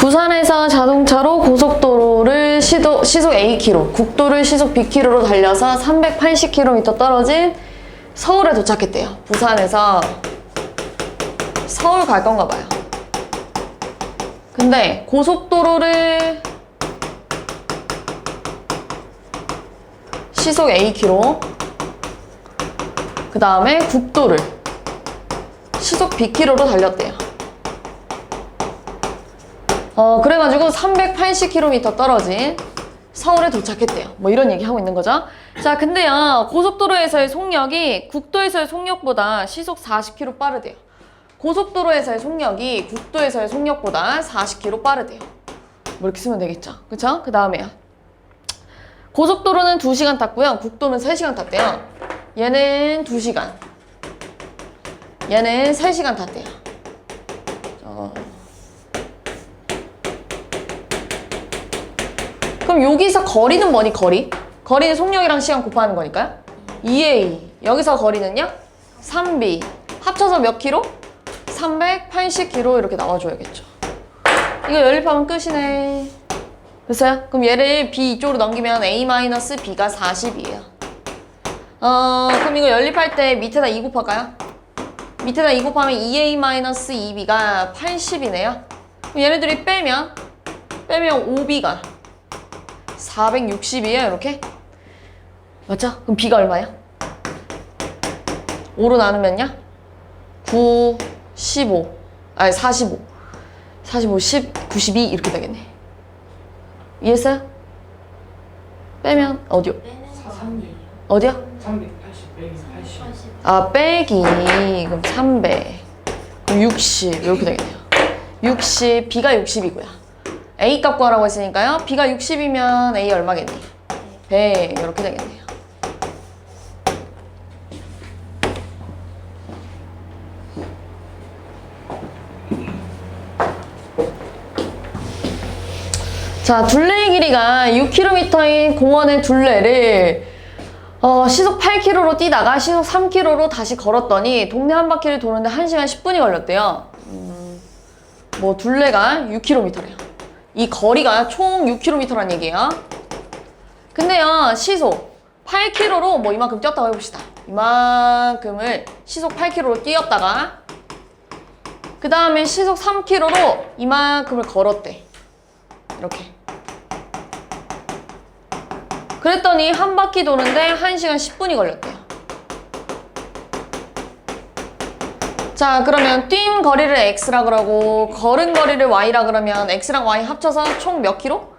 부산에서 자동차로 고속도로를 시속 Akm, 국도를 시속 Bkm로 달려서 380km 떨어진 서울에 도착했대요. 부산에서 서울 갈 건가 봐요. 근데 고속도로를 시속 Akm, 그 다음에 국도를 시속 Bkm로 달렸대요. 그래가지고 380km 떨어진 서울에 도착했대요. 뭐 이런 얘기 하고 있는 거죠. 자, 근데요, 고속도로에서의 속력이 국도에서의 속력보다 시속 40km 빠르대요. 고속도로에서의 속력이 국도에서의 속력보다 40km 빠르대요. 뭐 이렇게 쓰면 되겠죠. 그쵸? 그 다음에요. 고속도로는 2시간 탔고요. 국도는 3시간 탔대요. 얘는 2시간. 얘는 3시간 탔대요. 그럼 여기서 거리는 뭐니, 거리? 거리는 속력이랑 시간 곱하는 거니까요. 2A. 여기서 거리는요? 3B. 합쳐서 몇 킬로? 380km 이렇게 나와줘야겠죠. 이거 연립하면 끝이네. 됐어요? 그럼 얘를 B 이쪽으로 넘기면 A-B가 40이에요. 그럼 이거 연립할 때 밑에다 2 곱할까요? 밑에다 2 곱하면 2A-2B가 80이네요. 그럼 얘네들이 빼면 5B가 460이에요, 이렇게. 맞죠? 그럼 B가 얼마야? 5로 나누면요? 9, 15, 아니 45, 10, 92 이렇게 되겠네. 이해했어요? 빼면 어디요? 어디요? 380 빼기 80. 아, 빼기. 그럼 300. 그럼 60 이렇게 되겠네요. 60, B가 60이고요. A 값 구하라고 했으니까요. B가 60이면 A 얼마겠니? 100 이렇게 되겠네요. 자, 둘레의 길이가 6km인 공원의 둘레를 시속 8km로 뛰다가 시속 3km로 다시 걸었더니 동네 한 바퀴를 도는데 1시간 10분이 걸렸대요. 뭐 둘레가 6km래요. 이 거리가 총 6km란 얘기예요. 근데요, 시속 8km로 뭐 이만큼 뛰었다고 해봅시다. 이만큼을 시속 8km로 뛰었다가 그 다음에 시속 3km로 이만큼을 걸었대. 이렇게. 그랬더니 한 바퀴 도는데 1시간 10분이 걸렸대요. 자, 그러면 뛴 거리를 X라 그러고 걸은 거리를 Y라 그러면 X랑 Y 합쳐서 총 몇 킬로?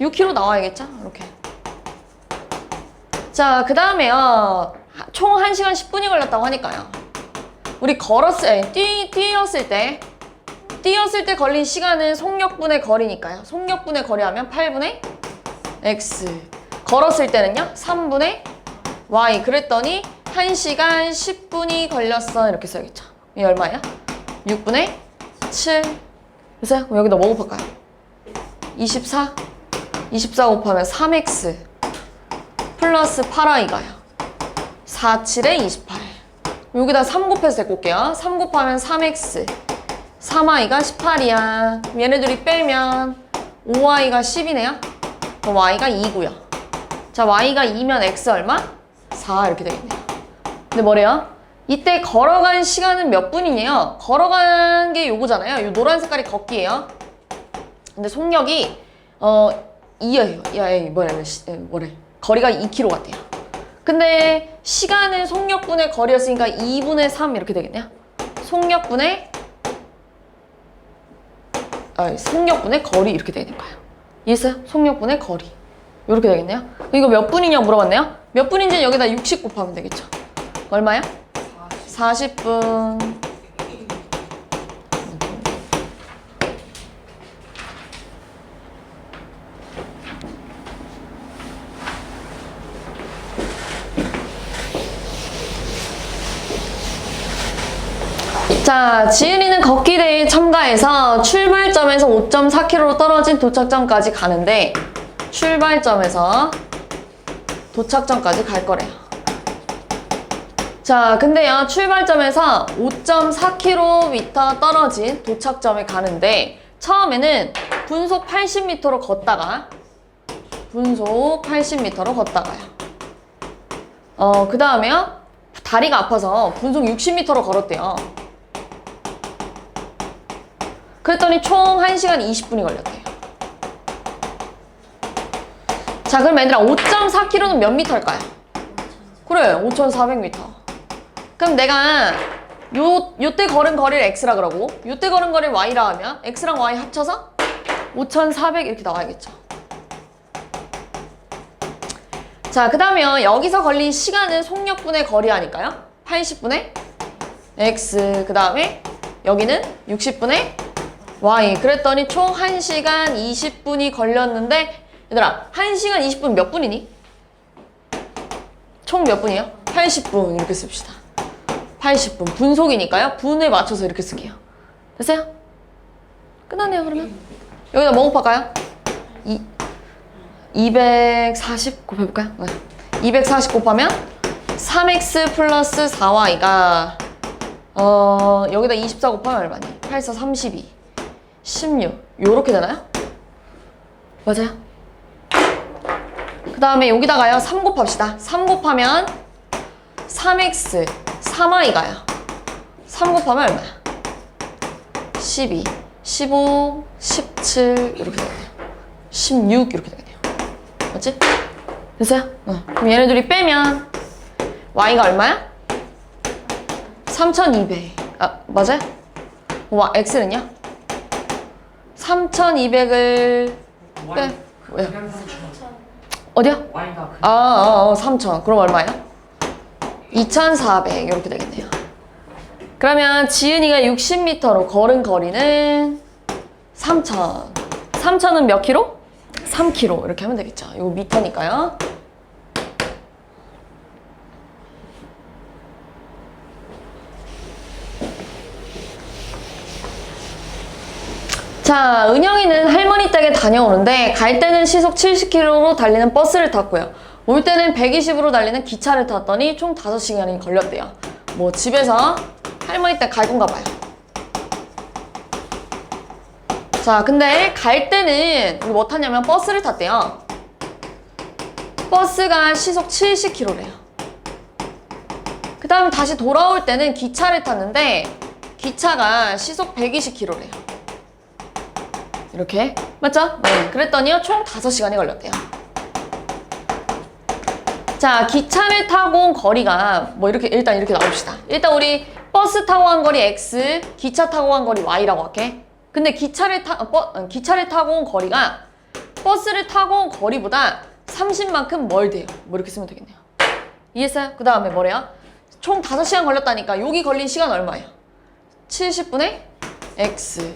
6킬로 나와야겠죠? 이렇게. 자, 그 다음에요. 총 1시간 10분이 걸렸다고 하니까요. 우리 뛰었을 때 걸린 시간은 속력분의 거리니까요. 속력분의 거리 하면 8분의 X. 걸었을 때는요, 3분의 Y. 그랬더니 1시간 10분이 걸렸어. 이렇게 써야겠죠. 이게 얼마야? 6분의 7. 됐어요? 그럼 여기다 뭐 곱할까요? 24. 24 곱하면 3X 플러스 8Y가요. 4, 7에 28. 여기다 3 곱해서 데리고 올게요. 3 곱하면 3X. 3Y가 18이야. 얘네들이 빼면 5Y가 10이네요. 그럼 Y가 2고요. 자, Y가 2면 X 얼마? 4 이렇게 되겠네요. 근데 뭐래요? 이때 걸어간 시간은 몇 분이냐? 걸어간 게 요거잖아요. 요 노란 색깔이 걷기예요. 근데 속력이 2예요. 뭐래? 거리가 2km 같아요. 근데 시간은 속력분의 거리였으니까 2분의 3 이렇게 되겠네요. 속력분의 거리 이렇게 되는 거예요. 이해했어요? 속력분의 거리. 이렇게 되겠네요. 이거 몇 분이냐 물어봤네요. 몇 분인지 여기다 60 곱하면 되겠죠. 얼마야? 40분. 자, 지은이는 걷기 대회에 참가해서 출발점에서 5.4km로 떨어진 도착점까지 가는데 출발점에서 도착점까지 갈 거래요. 자, 근데요, 출발점에서 5.4km 떨어진 도착점에 가는데 처음에는 분속 80m로 걷다가 분속 80m로 걷다가요. 그 다음에요. 다리가 아파서 분속 60m로 걸었대요. 그랬더니 총 1시간 20분이 걸렸대요. 자, 그럼 얘들아 5.4km는 몇 미터일까요? 그래, 5,400m. 그럼 내가 요때 걸은 거리를 x라 그러고 요때 걸은 거리를 y라 하면 x랑 y 합쳐서 5,400 이렇게 나와야겠죠. 자, 그 다음에 여기서 걸린 시간은 속력분의 거리하니까요. 80분의 x, 그 다음에 여기는 60분의 y. 그랬더니 총 1시간 20분이 걸렸는데 얘들아 1시간 20분 몇 분이니? 총 몇 분이요? 80분 이렇게 씁시다. 80분. 분속이니까요. 분에 맞춰서 이렇게 쓸게요. 됐어요? 끝났네요, 그러면. 여기다 뭐 곱할까요? 240 곱해볼까요? 네. 240 곱하면 3x 플러스 4y가 여기다 24 곱하면 얼마니? 8, 4, 32 16 요렇게 되나요? 맞아요? 그 다음에 여기다가요 3 곱합시다. 3 곱하면 3x 3y가요 3 곱하면 얼마야? 12 15 17 이렇게 되겠네요. 16 이렇게 되겠네요. 맞지? 됐어요? 그럼 얘네들이 빼면 y가 얼마야? 3200. 맞아요? x는요? 3200을 빼. 왜요? 어디요? Y가 3000. 그럼 얼마예요? 2400 이렇게 되겠네요. 그러면 지은이가 60m로 걸은 거리는 3000. 3000은 몇 킬로? 3km 이렇게 하면 되겠죠. 이거 미터니까요. 자, 은영이는 할머니 댁에 다녀오는데 갈 때는 시속 70km로 달리는 버스를 탔고요. 올 때는 120으로 달리는 기차를 탔더니 총 5시간이 걸렸대요. 뭐 집에서 할머니 댁 갈 건가 봐요. 자, 근데 갈 때는 우리 뭐 탔냐면 버스를 탔대요. 버스가 시속 70km래요. 그 다음 다시 돌아올 때는 기차를 탔는데 기차가 시속 120km래요. 이렇게 맞죠? 네. 그랬더니요 총 5시간이 걸렸대요. 자, 기차를 타고 온 거리가 뭐 이렇게 일단 이렇게 나옵시다. 일단 우리 버스 타고 간 거리 x, 기차 타고 간 거리 y라고 할게. 근데 기차를 타고 온 거리가 버스를 타고 온 거리보다 30만큼 멀대요. 뭐 이렇게 쓰면 되겠네요. 이해했어요? 그 다음에 뭐래요? 총 5시간 걸렸다니까 여기 걸린 시간 얼마예요? 70분의 x.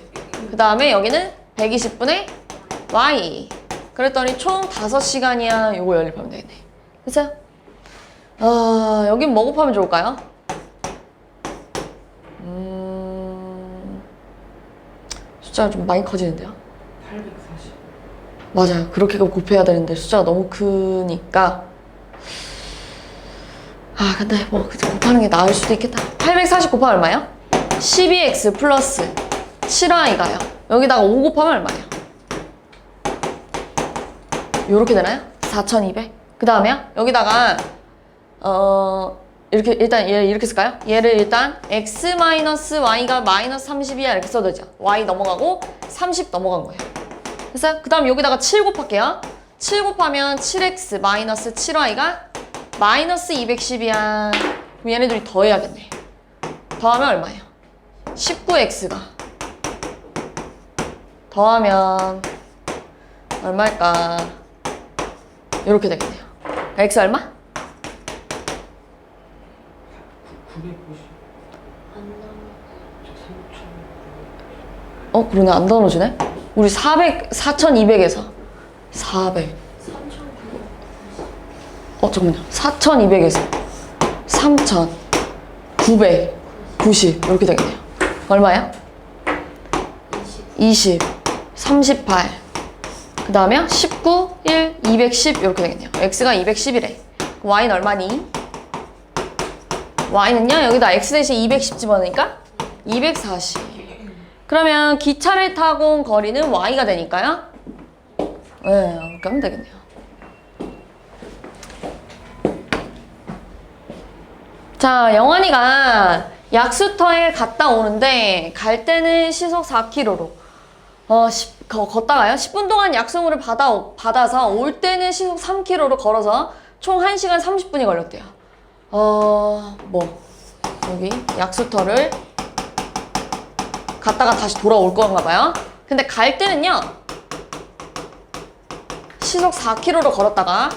그 다음에 여기는 120분의 y. 그랬더니 총 5시간이야. 요거 연립하면 되겠네. 됐어요? 여긴 뭐 곱하면 좋을까요? 숫자가 좀 많이 커지는데요? 840. 맞아요. 그렇게 곱해야 되는데 숫자가 너무 크니까 근데 뭐 곱하는 게 나을 수도 있겠다. 840 곱하면 얼마예요? 12x 플러스 7y가요. 여기다가 5 곱하면 얼마예요? 요렇게 되나요? 4200. 그 다음에요? 여기다가 이렇게 일단 얘를 이렇게 쓸까요? 얘를 일단 x-y가 마이너스 30이야 이렇게 써도 되죠. y 넘어가고 30 넘어간 거예요. 됐어요? 그 다음 여기다가 7 곱할게요. 7 곱하면 7x 마이너스 7y가 마이너스 210이야. 그럼 얘네들이 더해야겠네. 더하면 얼마예요? 19x가 더하면 얼마일까? 이렇게 되겠네요. x 얼마? 990. 그러네. 안 나눠주네? 우리 4200에서 400. 잠깐만요. 4200에서 3990 이렇게 되겠네요. 얼마야? 20, 38. 그 다음에 19, 1, 210 이렇게 되겠네요. x가 210이래. y는 얼마니? y는요 여기다 x 대신 210 집어넣으니까 240. 그러면 기차를 타고 온 거리는 y가 되니까요. 네, 이렇게 하면 되겠네요. 자, 영환이가 약수터에 갔다 오는데 갈 때는 시속 4km로 걷다가요 10분 동안 약속물을 받아서 올 때는 시속 3km로 걸어서 총 1시간 30분이 걸렸대요. 여기 약수터를 갔다가 다시 돌아올 건가 봐요. 근데 갈 때는요 시속 4km로 걸었다가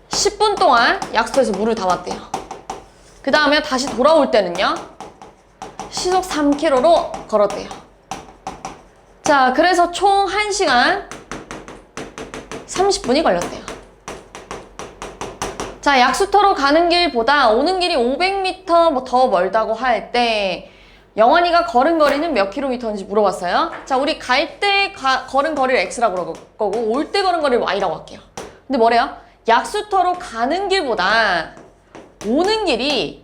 10분 동안 약수터에서 물을 담았대요. 그 다음에 다시 돌아올 때는요 시속 3km로 걸었대요. 자, 그래서 총 1시간 30분이 걸렸대요. 자, 약수터로 가는 길보다 오는 길이 500m 더 멀다고 할 때 영환이가 걸은 거리는 몇 킬로미터인지 물어봤어요. 자, 우리 갈 때 걸은 거리를 x라고 그럴 거고 올 때 걸은 거리를 y라고 할게요. 근데 뭐래요? 약수터로 가는 길보다 오는 길이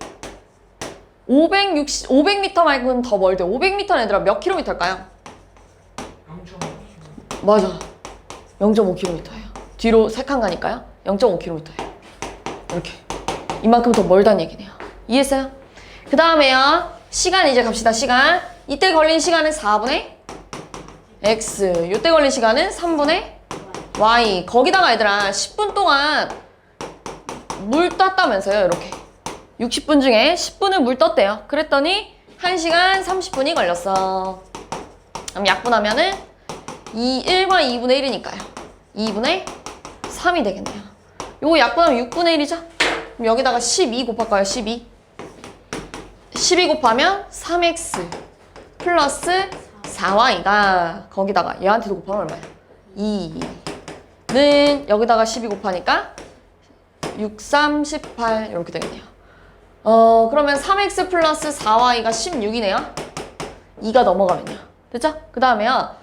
500m 말고는 더 멀대. 500m는 얘들아 몇 킬로미터일까요? 0.5km. 맞아. 0.5km예요. 뒤로 3칸 가니까요. 0.5km예요. 이렇게. 이만큼 더 멀다는 얘기네요. 이해했어요? 그 다음에요. 시간 이제 갑시다. 시간. 이때 걸린 시간은 4분의 x. 이때 걸린 시간은 3분의 y. 거기다가 얘들아 10분 동안 물 떴다면서요. 이렇게. 60분 중에 10분을 물 떴대요. 그랬더니 1시간 30분이 걸렸어. 그럼 약분하면은 1과 2분의 1이니까요. 2분의 3이 되겠네요. 요거 약분하면 6분의 1이죠? 그럼 여기다가 12 곱할까요? 12. 12 곱하면 3x 플러스 4y가 거기다가 얘한테도 곱하면 얼마야? 2는 여기다가 12 곱하니까 6, 3, 18 이렇게 되겠네요. 그러면 3x 플러스 4y가 16이네요. 2가 넘어가면요. 됐죠? 그 다음에요.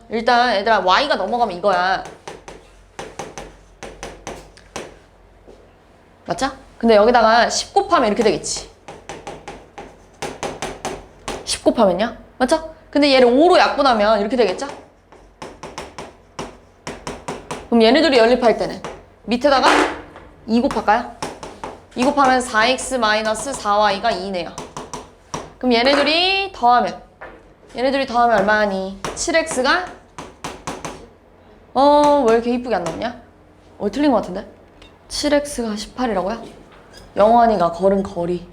일단 얘들아 y가 넘어가면 이거야. 맞죠? 근데 여기다가 10 곱하면 이렇게 되겠지. 10 곱하면요? 맞죠? 근데 얘를 5로 약분하면 이렇게 되겠죠? 그럼 얘네들이 연립할 때는 밑에다가 2 곱할까요? 2 곱하면 4x 마이너스 4y가 2네요. 그럼 얘네들이 더하면 얼마니? 7x가 왜 이렇게 이쁘게 안 나오냐? 틀린 것 같은데? 7x가 18이라고요? 영환이가 걸은 거리.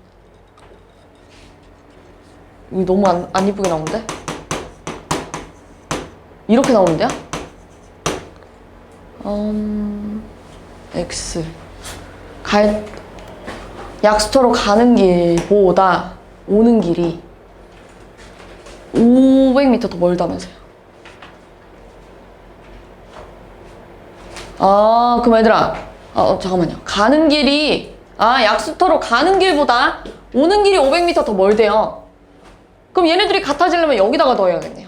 이거 너무 안 이쁘게 나오는데? 이렇게 나오는데요? x 약수터로 가는 길보다 오는 길이 500m 더 멀다면서요. 그럼 얘들아 잠깐만요. 가는 길이 약수터로 가는 길보다 오는 길이 500m 더 멀대요. 그럼 얘네들이 같아지려면 여기다가 더해야겠네요.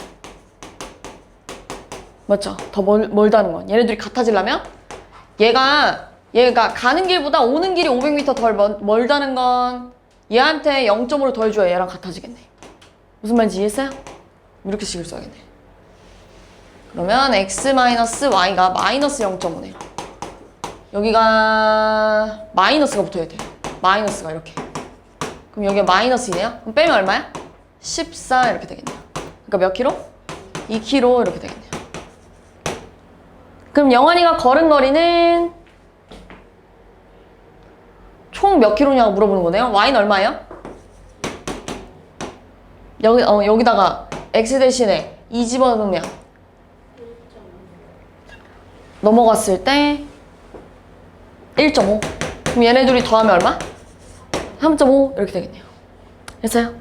맞죠? 더 멀다는 건 얘네들이 같아지려면 얘가 가는 길보다 오는 길이 500m 덜 멀다는 건 얘한테 0.5를 더해줘야 얘랑 같아지겠네. 무슨 말인지 이해했어요? 이렇게 식을 써야겠네. 그러면 x-y가 마이너스 0.5네요. 여기가 마이너스가 붙어야 돼요. 마이너스가 이렇게. 그럼 여기가 마이너스이네요. 그럼 빼면 얼마야? 14 이렇게 되겠네요. 그러니까 몇 킬로? 2km 이렇게 되겠네요. 그럼 영환이가 걸은 거리는 총 몇 킬로냐고 물어보는 거네요. y는 얼마예요? 여기다가 x 대신에 2 집어넣으면 넘어갔을 때 1.5. 그럼 얘네 둘이 더하면 얼마? 3.5 이렇게 되겠네요. 됐어요?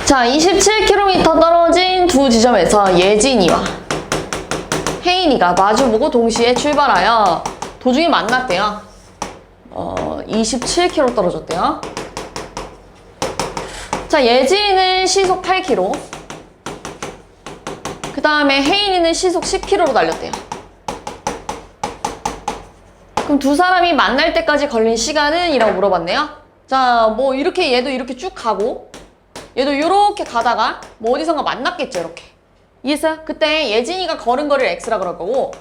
자, 27km 떨어진 두 지점에서 예진이와 혜인이가 마주보고 동시에 출발하여 도중에 만났대요. 27km 떨어졌대요. 자, 예진이는 시속 8km, 다음에 혜인이는 시속 10km로 달렸대요. 그럼 두 사람이 만날 때까지 걸린 시간은? 이라고 물어봤네요. 자, 뭐 이렇게 얘도 이렇게 쭉 가고 얘도 이렇게 가다가 뭐 어디선가 만났겠죠, 이렇게. 이해했어요? 그때 예진이가 걸은 거리를 x라 그럴 거고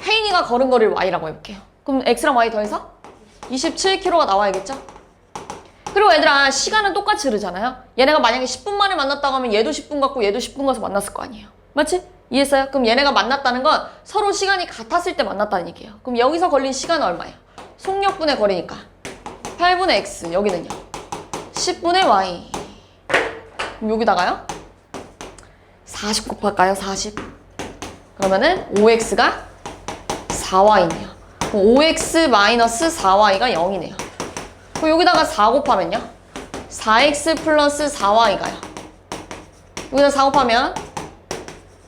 혜인이가 걸은 거리를 y라고 해볼게요. 그럼 x랑 y 더해서 27km가 나와야겠죠? 그리고 얘들아, 시간은 똑같이 흐르잖아요. 얘네가 만약에 10분 만에 만났다고 하면 얘도 10분 갔고 얘도 10분 가서 만났을 거 아니에요. 맞지? 이해했어요? 그럼 얘네가 만났다는 건 서로 시간이 같았을 때 만났다는 얘기예요. 그럼 여기서 걸린 시간은 얼마예요? 속력분의 거리니까 8분의 x, 여기는요 10분의 y. 그럼 여기다가요 40 곱할까요? 40. 그러면은 5x가 4y네요. 그럼 5x 마이너스 4y가 0이네요. 그럼 여기다가 4 곱하면요 4x 플러스 4y가요. 여기다 4 곱하면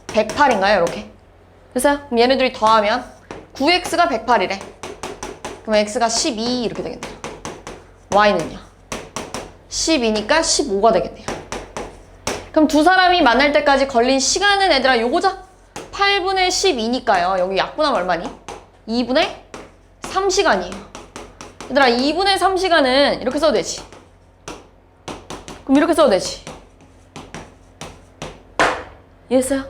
108인가요? 이렇게. 됐어요? 그럼 얘네들이 더하면 9x가 108이래. 그럼 x가 12 이렇게 되겠네요. y는요 12니까 15가 되겠네요. 그럼 두 사람이 만날 때까지 걸린 시간은 얘들아 요거죠? 8분의 12니까요. 여기 약분하면 얼마니? 2분의 3시간이에요. 얘들아 2분의 3시간은 이렇게 써도 되지. 그럼 이렇게 써도 되지. 이해했어요?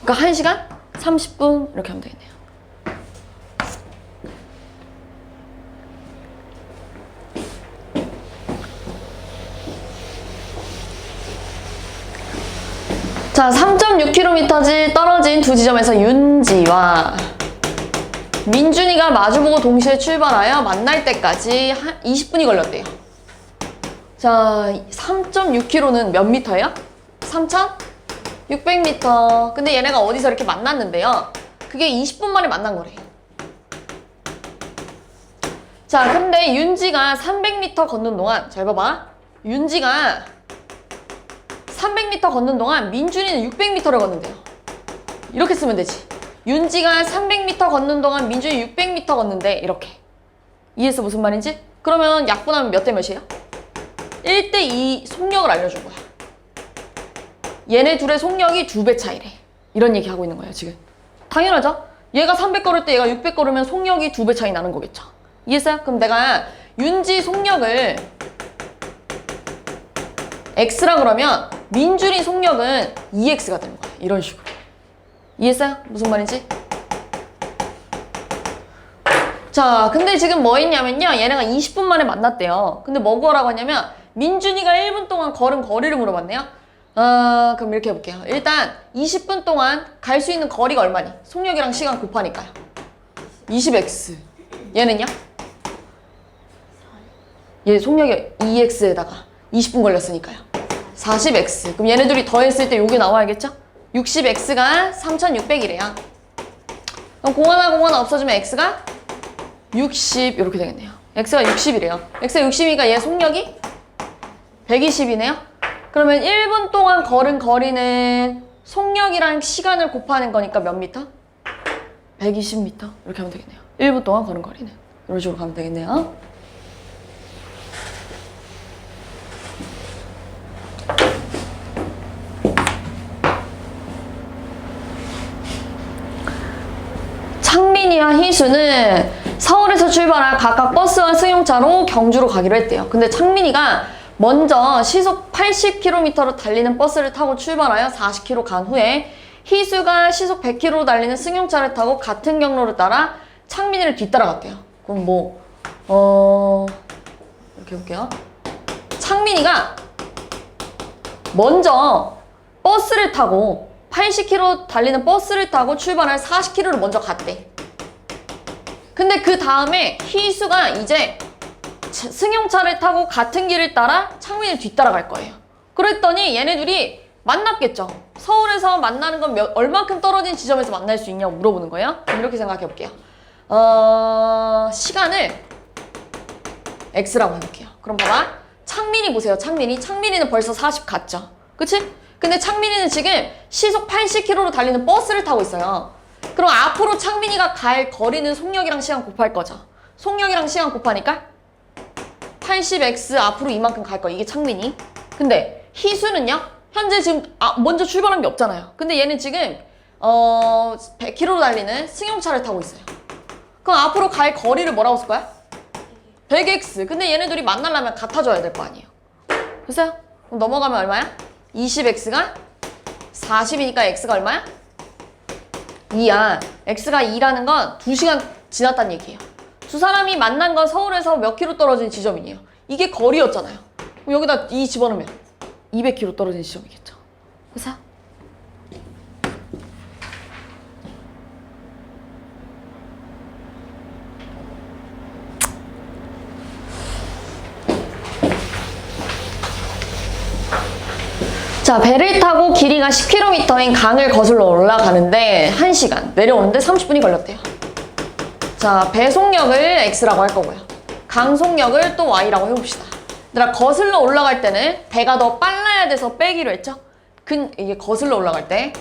그러니까 1시간 30분 이렇게 하면 되겠네요. 자, 3.6km 떨어진 두 지점에서 윤지와 민준이가 마주보고 동시에 출발하여 만날 때까지 20분이 걸렸대요. 자, 3.6km는 몇 미터예요? 3,600m. 근데 얘네가 어디서 이렇게 만났는데요. 그게 20분 만에 만난 거래요. 자, 근데 윤지가 300m 걷는 동안, 잘 봐봐. 윤지가 300m 걷는 동안 민준이는 600m를 걷는데요. 이렇게 쓰면 되지. 윤지가 300m 걷는 동안 민준이 600m 걷는데 이렇게. 이해했어? 무슨 말인지? 그러면 약분하면 몇 대 몇이에요? 1대2 속력을 알려준 거야. 얘네 둘의 속력이 2배 차이래. 이런 얘기 하고 있는 거예요, 지금. 당연하죠? 얘가 300 걸을 때 얘가 600 걸으면 속력이 2배 차이 나는 거겠죠. 이해했어요? 그럼 내가 윤지 속력을 x라 그러면 민준이 속력은 2x가 되는 거야. 이런 식으로. 이해했어요? 무슨 말인지? 자, 근데 지금 뭐 했냐면요. 얘네가 20분 만에 만났대요. 근데 뭐 구하라고 하냐면 민준이가 1분 동안 걸은 거리를 물어봤네요. 그럼 이렇게 해볼게요. 일단 20분 동안 갈 수 있는 거리가 얼마니? 속력이랑 시간 곱하니까요. 20x. 얘는요? 얘 속력이 2x에다가 20분 걸렸으니까요. 40x. 그럼 얘네들이 더했을 때 요게 나와야겠죠? 60x가 3600이래요. 그럼 공하나 없어지면 x가 60 이렇게 되겠네요. x가 60이래요. x가 60이니까 얘 속력이 120이네요. 그러면 1분 동안 걸은 거리는 속력이랑 시간을 곱하는 거니까 몇 미터? 120m 이렇게 하면 되겠네요. 1분 동안 걸은 거리는 이런 식으로 가면 되겠네요. 창민이와 희수는 서울에서 출발한 각각 버스와 승용차로 경주로 가기로 했대요. 근데 창민이가 먼저 시속 80km로 달리는 버스를 타고 출발하여 40km 간 후에 희수가 시속 100km로 달리는 승용차를 타고 같은 경로를 따라 창민이를 뒤따라갔대요. 그럼 이렇게 해볼게요. 창민이가 먼저 버스를 타고 80km 달리는 버스를 타고 출발할 40km를 먼저 갔대. 근데 그 다음에 희수가 이제 승용차를 타고 같은 길을 따라 창민이를 뒤따라갈 거예요. 그랬더니 얘네들이 만났겠죠. 서울에서 만나는 건 얼만큼 떨어진 지점에서 만날 수 있냐고 물어보는 거예요. 그럼 이렇게 생각해 볼게요. 시간을 x라고 해볼게요. 그럼 봐봐. 창민이 보세요. 창민이는 벌써 40 갔죠. 그치? 근데 창민이는 지금 시속 80km로 달리는 버스를 타고 있어요. 그럼 앞으로 창민이가 갈 거리는 속력이랑 시간 곱할 거죠. 속력이랑 시간 곱하니까 80x 앞으로 이만큼 갈 거예요. 이게 창민이. 근데 희수는요? 현재 지금 먼저 출발한 게 없잖아요. 근데 얘는 지금 100km로 달리는 승용차를 타고 있어요. 그럼 앞으로 갈 거리를 뭐라고 쓸 거야? 100x. 근데 얘네들이 만나려면 같아져야 될 거 아니에요. 됐어요? 그럼 넘어가면 얼마야? 20x가 40이니까 x가 얼마야? 2야. x가 2라는 건 2시간 지났다는 얘기예요. 두 사람이 만난 건 서울에서 몇 킬로 떨어진 지점이에요. 이게 거리였잖아요. 그럼 여기다 2 집어넣으면 200km 떨어진 지점이겠죠. 됐어요? 자, 배를 타고 길이가 10km인 강을 거슬러 올라가는데 1시간, 내려오는데 30분이 걸렸대요. 자, 배 속력을 x라고 할 거고요. 강 속력을 또 y라고 해봅시다. 얘들아, 거슬러 올라갈 때는 배가 더 빨라야 돼서 빼기로 했죠? 이게 거슬러 올라갈 때.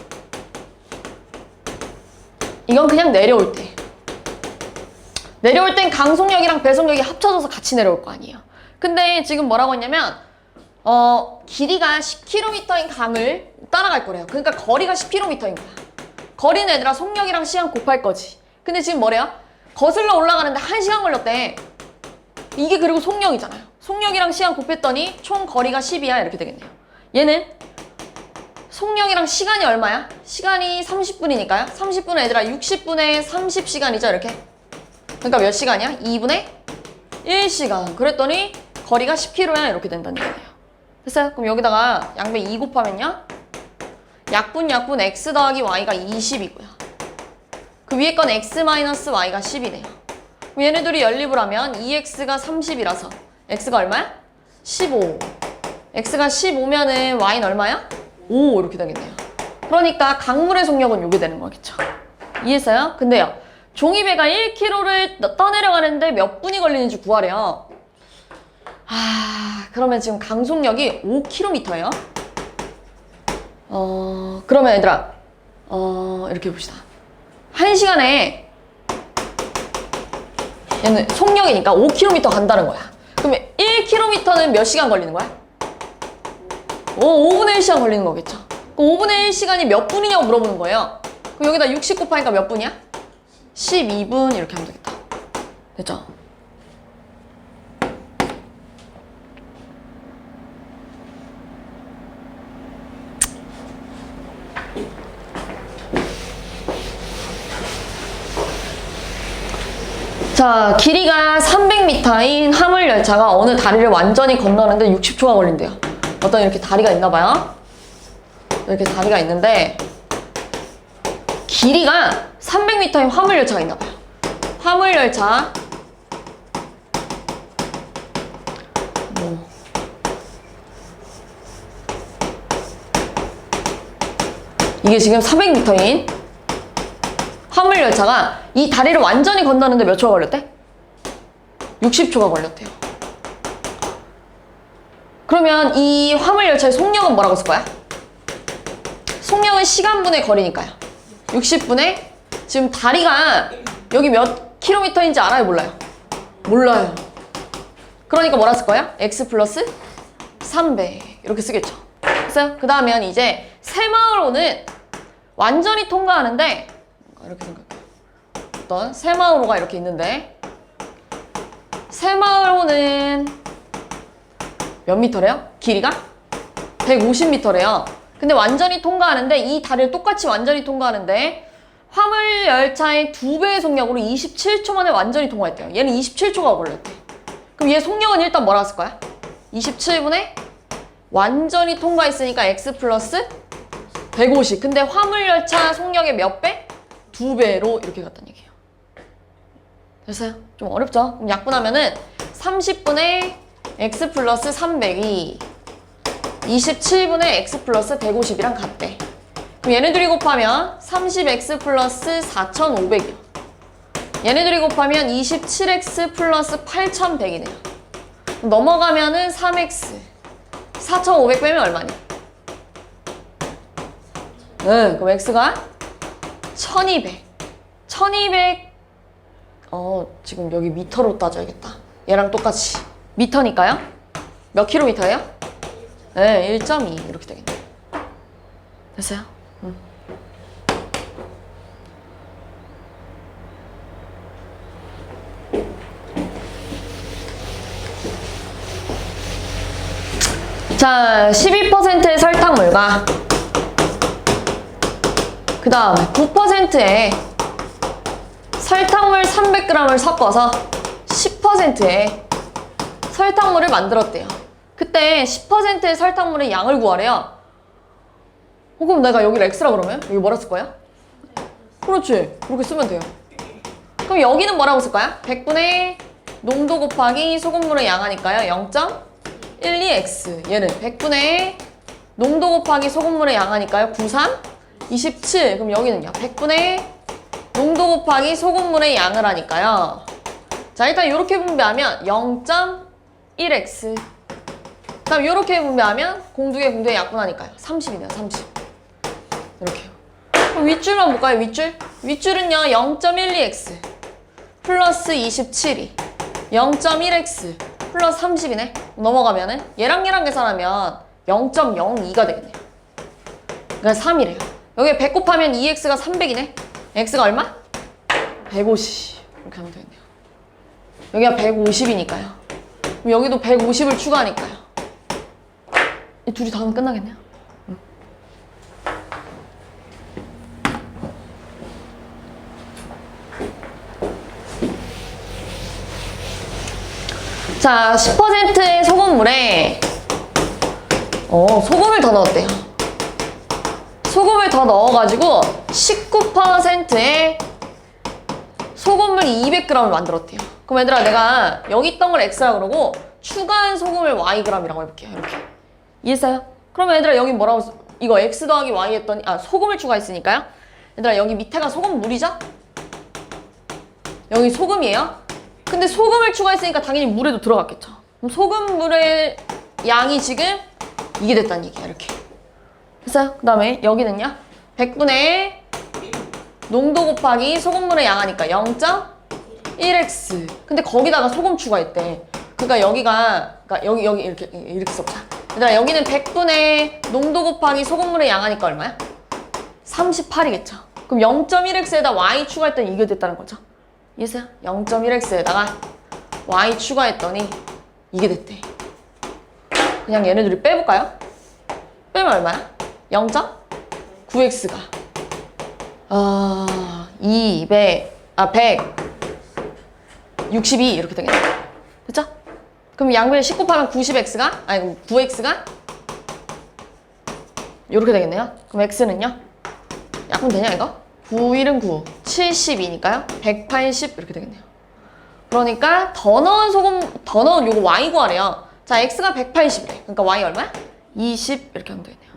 이건 그냥 내려올 때. 내려올 땐 강 속력이랑 배 속력이 합쳐져서 같이 내려올 거 아니에요. 근데 지금 뭐라고 했냐면 길이가 10km인 강을 따라갈 거래요. 그러니까 거리가 10km인 거야. 거리는 얘들아 속력이랑 시간 곱할 거지. 근데 지금 뭐래요? 거슬러 올라가는데 1시간 걸렸대. 이게 그리고 속력이잖아요. 속력이랑 시간 곱했더니 총 거리가 10이야. 이렇게 되겠네요. 얘는 속력이랑 시간이 얼마야? 시간이 30분이니까요. 30분은 얘들아 60분의 30시간이죠. 이렇게. 그러니까 몇 시간이야? 2분의 1시간. 그랬더니 거리가 10km야. 이렇게 된다는 얘기예요. 됐어요? 그럼 여기다가 양배 2 곱하면요. 약분 x 더하기 y가 20이고요. 그 위에 건 x 마이너스 y가 10이네요. 그럼 얘네들이 연립을 하면 2x가 30이라서 x가 얼마야? 15. x가 15면은 y는 얼마야? 5 이렇게 되겠네요. 그러니까 강물의 속력은 요게 되는 거겠죠. 이해했어요? 근데요. 종이배가 1km를 떠내려가는데 몇 분이 걸리는지 구하래요. 그러면 지금 강속력이 5km예요. 그러면 얘들아, 이렇게 봅시다. 1시간에 얘는 속력이니까 5km 간다는 거야. 그러면 1km는 몇 시간 걸리는 거야? 5분의 1시간 걸리는 거겠죠. 그럼 5분의 1시간이 몇 분이냐고 물어보는 거예요. 그럼 여기다 60 곱하니까 몇 분이야? 12분 이렇게 하면 되겠다. 됐죠? 자, 길이가 300m인 화물열차가 어느 다리를 완전히 건너는데 60초가 걸린대요. 어떤 이렇게 다리가 있나 봐요. 이렇게 다리가 있는데 길이가 300m인 화물열차가 있나 봐요. 화물열차 이게 지금 400m인 화물열차가 이 다리를 완전히 건너는데 몇 초가 걸렸대? 60초가 걸렸대요. 그러면 이 화물열차의 속력은 뭐라고 쓸 거야? 속력은 시간분의 거리니까요. 60분의 지금 다리가 여기 몇 킬로미터인지 알아요? 몰라요? 몰라요. 그러니까 뭐라 쓸 거야? x 플러스 300 이렇게 쓰겠죠. 됐어요? 그 다음엔 이제 새마을호는 완전히 통과하는데 이렇게 생각해요. 어떤 새마을호가 이렇게 있는데 새마을호는 몇 미터래요? 길이가? 150m래요. 근데 완전히 통과하는데 이 다리를 똑같이 완전히 통과하는데 화물열차의 2배의 속력으로 27초 만에 완전히 통과했대요. 얘는 27초가 걸렸대. 그럼 얘 속력은 일단 뭐라 쓸 거야? 27분에 완전히 통과했으니까 x 플러스 150. 근데 화물열차 속력의 몇 배? 2배로 이렇게 갔다는 얘기예요. 됐어요? 좀 어렵죠? 그럼 약분하면은 30분의 x 플러스 300이 27분의 x 플러스 150이랑 같대. 그럼 얘네들이 곱하면 30x 플러스 4500이요. 얘네들이 곱하면 27x 플러스 8100이네요. 넘어가면은 3x 4500 빼면 얼마니? 그럼 x가 1200. 1200 지금 여기 미터로 따져야겠다. 얘랑 똑같이 미터니까요. 몇 킬로미터예요? 네, 1.2 이렇게 되겠네. 됐어요? 자, 12%의 설탕물과 그 다음에 9%의 설탕물 300g을 섞어서 10%의 설탕물을 만들었대요. 그때 10%의 설탕물의 양을 구하래요. 그럼 내가 여기를 x라 그러면? 여기 뭐라 쓸 거야? 그렇지. 그렇게 쓰면 돼요. 그럼 여기는 뭐라고 쓸 거야? 100분의 농도 곱하기 소금물의 양 하니까요. 0.12x. 얘는 100분의 농도 곱하기 소금물의 양 하니까요. 93, 27. 그럼 여기는요. 100분의 농도 곱하기 소금물의 양을 하니까요. 자, 일단 이렇게 분배하면 0.1x. 그다음 이렇게 분배하면 공두개 약분하니까요. 30이네요. 30. 이렇게요. 그럼 윗줄만 볼까요? 윗줄은요. 0.12x 플러스 27이 0.1x 플러스 30이네. 넘어가면은 얘랑 계산하면 0.02가 되겠네요. 그러니까 3이래요. 여기에 100 곱하면 2x가 300이네. x가 얼마? 150. 이렇게 하면 되겠네요. 여기가 150이니까요. 그럼 여기도 150을 추가하니까요. 이 둘이 다 하면 끝나겠네요. 자, 10%의 소금물에 소금을 더 넣었대요. 소금을 더 넣어가지고 19%의 소금물 200g을 만들었대요. 그럼 얘들아, 내가 여기 있던 걸 x라 그러고 추가한 소금을 yg이라고 해볼게요. 이렇게. 이해했어요? 그러면 얘들아, 여기 뭐라고 이거 x 더하기 y 했더니 소금을 추가했으니까요. 얘들아, 여기 밑에가 소금물이죠? 여기 소금이에요. 근데 소금을 추가했으니까 당연히 물에도 들어갔겠죠. 그럼 소금물의 양이 지금 이게 됐다는 얘기야. 이렇게. 됐어요? 그 다음에 여기는요. 100분의 농도 곱하기 소금물의 양 하니까 0.1x. 근데 거기다가 소금 추가했대. 그러니까 여기가 여기 이렇게 써보자. 얘들아, 여기는 100분의 농도 곱하기 소금물의 양 하니까 얼마야? 38이겠죠. 그럼 0.1x에다 y 추가했더니 이게 됐다는 거죠. 이해했어요? 0.1x에다가 y 추가했더니 이게 됐대. 그냥 얘네들이 빼볼까요? 빼면 얼마야? 0.9x가 162 이렇게 되겠네. 그쵸? 그럼 양변에 10 곱하면 90x가 아니 9x가 이렇게 되겠네요. 그럼 x는요? 약분 되냐 이거? 9, 1은 9, 72니까요. 180 이렇게 되겠네요. 그러니까 더 넣은 요거 y 구하래요. 자, x가 180이래. 그러니까 y 얼마야? 20 이렇게 하면 되겠네요.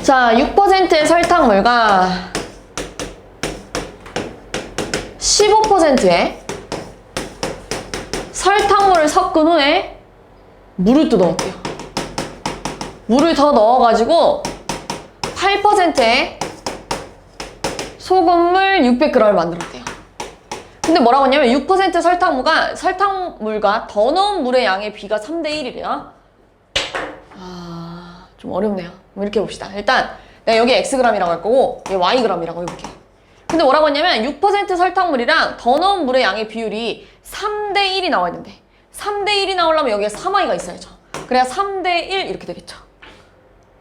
자, 6%의 설탕물과 15%의 설탕물을 섞은 후에 물을 또 넣을게요. 물을 더 넣어가지고 8%의 소금물 600g을 만들었대요. 근데 뭐라고 했냐면 6% 설탕물과 더 넣은 물의 양의 비가 3대 1이래요. 좀 어렵네요. 이렇게 해봅시다. 일단 내가 여기 xg이라고 할 거고 여기 yg이라고 해볼게. 근데 뭐라고 했냐면 6% 설탕물이랑 더 넣은 물의 양의 비율이 3대 1이 나와야 된대. 3대 1이 나오려면 여기에 3y가 있어야죠. 그래야 3대 1 이렇게 되겠죠.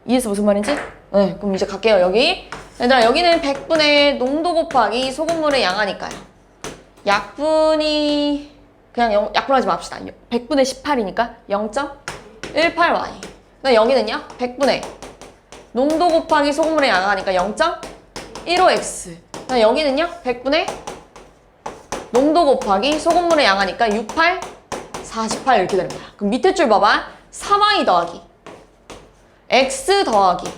이해했어? 무슨 말인지? 네, 그럼 이제 갈게요. 여기 얘들아, 여기는 100분의 농도 곱하기 소금물의 양 하니까요. 약분이 그냥 약분하지 맙시다. 100분의 18이니까 0.18y. 그다음 여기는요. 100분의 농도 곱하기 소금물의 양 하니까 0.15x. 그다음 여기는요. 100분의 농도 곱하기 소금물의 양 하니까 68, 48 이렇게 되는 거야. 그럼 밑에 줄 봐봐. 3y 더하기 x 더하기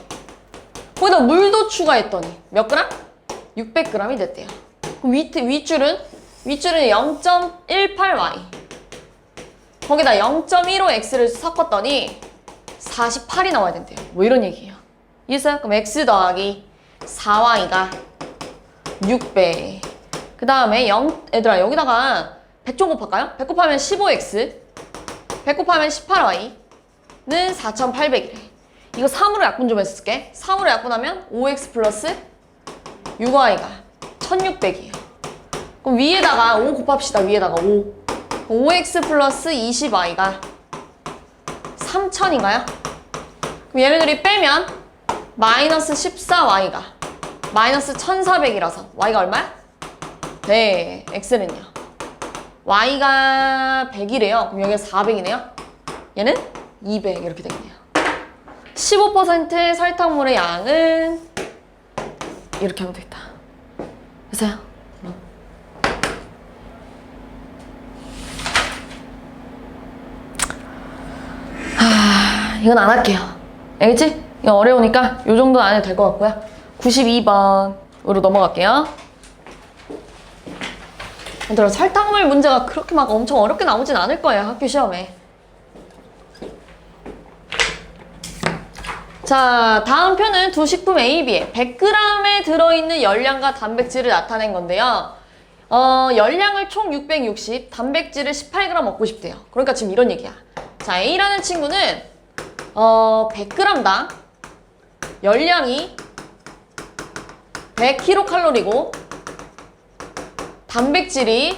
거기다 물도 추가했더니 몇 그램? 600g이 됐대요. 그럼 윗줄은 0.18y 거기다 0.15x를 섞었더니 48이 나와야 된대요. 뭐 이런 얘기예요. 이해했어요? 그럼 x 더하기 4y가 6배. 그 다음에 얘들아, 여기다가 100 좀 곱할까요? 100 곱하면 15x 100 곱하면 18y는 4800이래. 이거 3으로 약분 좀 했을게. 3으로 약분하면 5x 플러스 6y가 1600이에요. 그럼 위에다가 5 곱합시다. 위에다가 5. 5x 플러스 20y가 3000인가요? 그럼 얘네들이 빼면 마이너스 14y가 마이너스 1400이라서 y가 얼마야? 네, x는요. y가 100이래요. 그럼 여기가 400이네요. 얘는 200 이렇게 되겠네요. 15% 설탕물의 양은 이렇게 하면 되겠다. 됐어요? 이건 안 할게요. 알겠지? 이거 어려우니까 이 정도는 안 해도 될 것 같고요. 92번으로 넘어갈게요. 얘들아, 설탕물 문제가 그렇게 막 엄청 어렵게 나오진 않을 거예요, 학교 시험에. 자, 다음 표는 두 식품 A, B에 100g에 들어있는 열량과 단백질을 나타낸 건데요. 열량을 총 660, 단백질을 18g 먹고 싶대요. 그러니까 지금 이런 얘기야. 자, A라는 친구는 100g당 열량이 100kcal이고 단백질이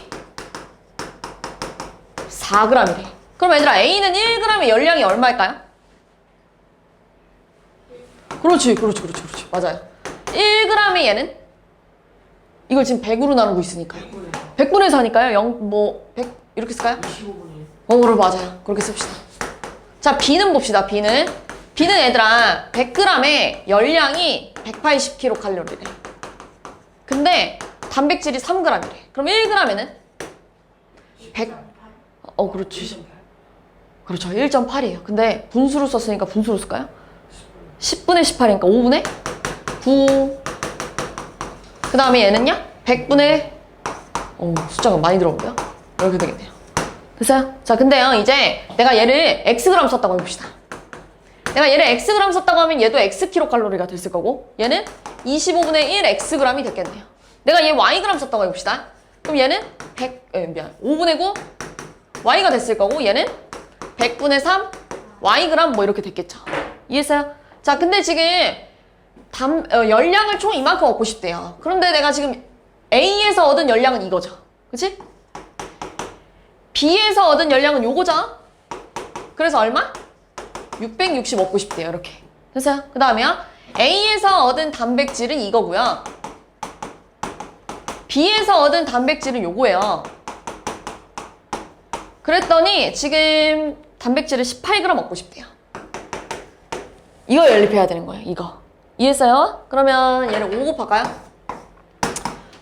4g이래. 그럼 얘들아, A는 1g의 열량이 얼마일까요? 그렇지. 맞아요. 1g의 얘는 이걸 지금 100으로 나누고 있으니까요. 100분의 4니까요. 100 이렇게 쓸까요? 25분의 그래, 맞아요. 그렇게 씁시다. 자, B는 봅시다. B는 얘들아 100g의 열량이 180kcal이래. 근데 단백질이 3g이래. 그럼 1g에는 100 그렇지. 그렇죠. 1.8이에요. 근데 분수로 썼으니까 분수로 쓸까요? 10분의 18이니까 5분의 9. 그 다음에 얘는요? 100분의 숫자가 많이 들어오고요. 이렇게 되겠네요. 됐어요? 자, 근데요, 이제 내가 얘를 xg 썼다고 해봅시다. 내가 얘를 xg 썼다고 하면 얘도 xkcal가 됐을 거고, 얘는 25분의 1 xg이 됐겠네요. 내가 얘 yg 썼다고 해봅시다. 그럼 얘는 5분의 9 y가 됐을 거고, 얘는 100분의 3 yg 뭐 이렇게 됐겠죠. 이해했어요? 자, 근데 지금 열량을 총 이만큼 얻고 싶대요. 그런데 내가 지금 A에서 얻은 열량은 이거죠. 그치? B에서 얻은 열량은 요거죠. 그래서 얼마? 660 얻고 싶대요. 이렇게. 됐어요? 그 다음에요. A에서 얻은 단백질은 이거고요. B에서 얻은 단백질은 요거예요. 그랬더니 지금 단백질을 18g 얻고 싶대요. 이거 연립해야 되는 거예요. 이거. 이해했어요? 그러면 얘를 5 곱할까요?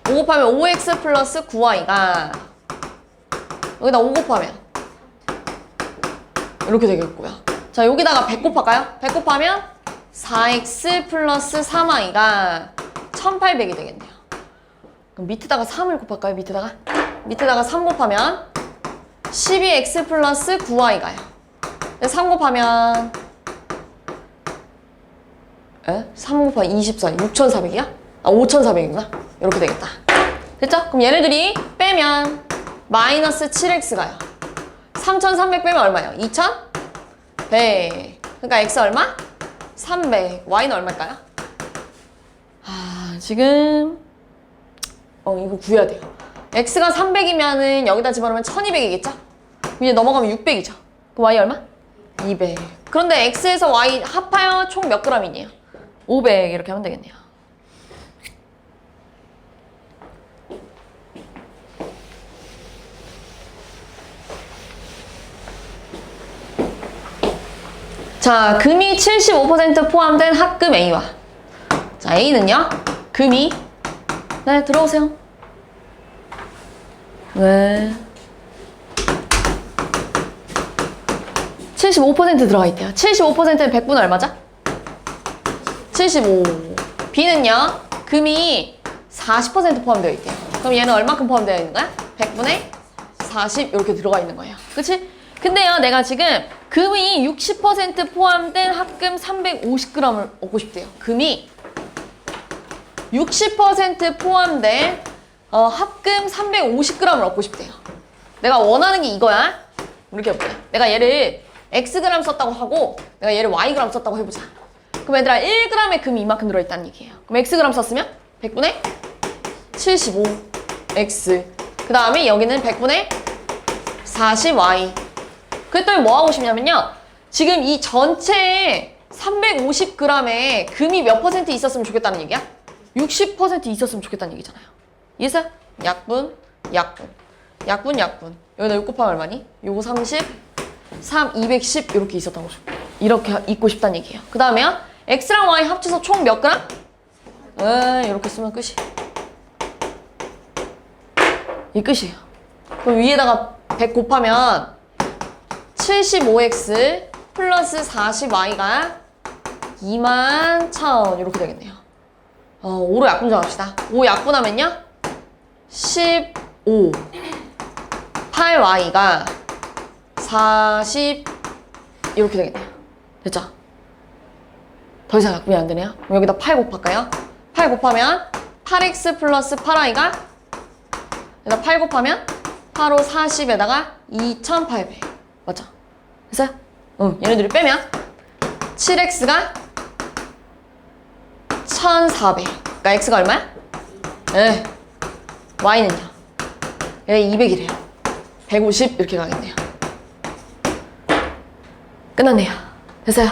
5 곱하면 5x 플러스 9y가 여기다 5 곱하면 이렇게 되겠고요. 자, 여기다가 100 곱할까요? 100 곱하면 4x 플러스 3y가 1800이 되겠네요. 그럼 밑에다가 3을 곱할까요? 밑에다가 3 곱하면 12x 플러스 9y가요. 3 곱하면 3 곱하기 24, 6400이야? 5400이구나. 이렇게 되겠다. 됐죠? 그럼 얘네들이 빼면 마이너스 7x가요. 3300 빼면 얼마예요? 2100. 그러니까 x 얼마? 300. y는 얼마일까요? 지금 이거 구해야 돼요. x가 300이면은 여기다 집어넣으면 1200이겠죠? 위에 넘어가면 600이죠. 그럼 y 얼마? 200. 그런데 x에서 y 합하여 총 몇 g이네요? 500 이렇게 하면 되겠네요. 자, 금이 75% 포함된 합금 A와 자, A는요. 금이 네, 들어오세요. 네. 75% 들어가 있대요. 75%는 100분 얼마죠? 75. B는요. 금이 40% 포함되어 있대요. 그럼 얘는 얼마큼 포함되어 있는 거야? 100분의 40 이렇게 들어가 있는 거예요. 그치? 근데요. 내가 지금 금이 60% 포함된 합금 350g을 얻고 싶대요. 금이 60% 포함된 합금 350g을 얻고 싶대요. 내가 원하는 게 이거야. 이렇게 해볼게. 내가 얘를 xg 썼다고 하고 내가 얘를 yg 썼다고 해보자. 그럼 얘들아 1g의 금이 이만큼 들어있다는 얘기예요. 그럼 xg 썼으면 100분의 75 x 그 다음에 여기는 100분의 40y. 그랬더니 뭐 하고 싶냐면요. 지금 이 전체에 350g에 금이 몇 퍼센트 있었으면 좋겠다는 얘기야? 60% 있었으면 좋겠다는 얘기잖아요. 이해했어요? 약분, 약분, 약분, 약분. 여기다 6 곱하면 얼마니? 요거 30, 3, 210 이렇게 있었던 거죠. 이렇게 있고 싶다는 얘기예요. 그 다음에요. x랑 y 합쳐서 총 몇 그램? 이렇게 쓰면 끝이. 이 끝이에요. 그럼 위에다가 100 곱하면 75x 플러스 40y가 21,000 이렇게 되겠네요. 5로 약분 정합시다. 5 약분하면요. 15 8y가 40 이렇게 되겠네요. 됐죠? 더 이상 약분이 안 되네요. 그럼 여기다 8 곱할까요? 8 곱하면 8x 플러스 8y가 여기다 8 곱하면 8호 40에다가 2800 맞죠? 됐어요? 얘네들이 빼면 7x가 1400 그러니까 x가 얼마야? y는요? 얘 200이래요 150 이렇게 가겠네요. 끝났네요. 됐어요?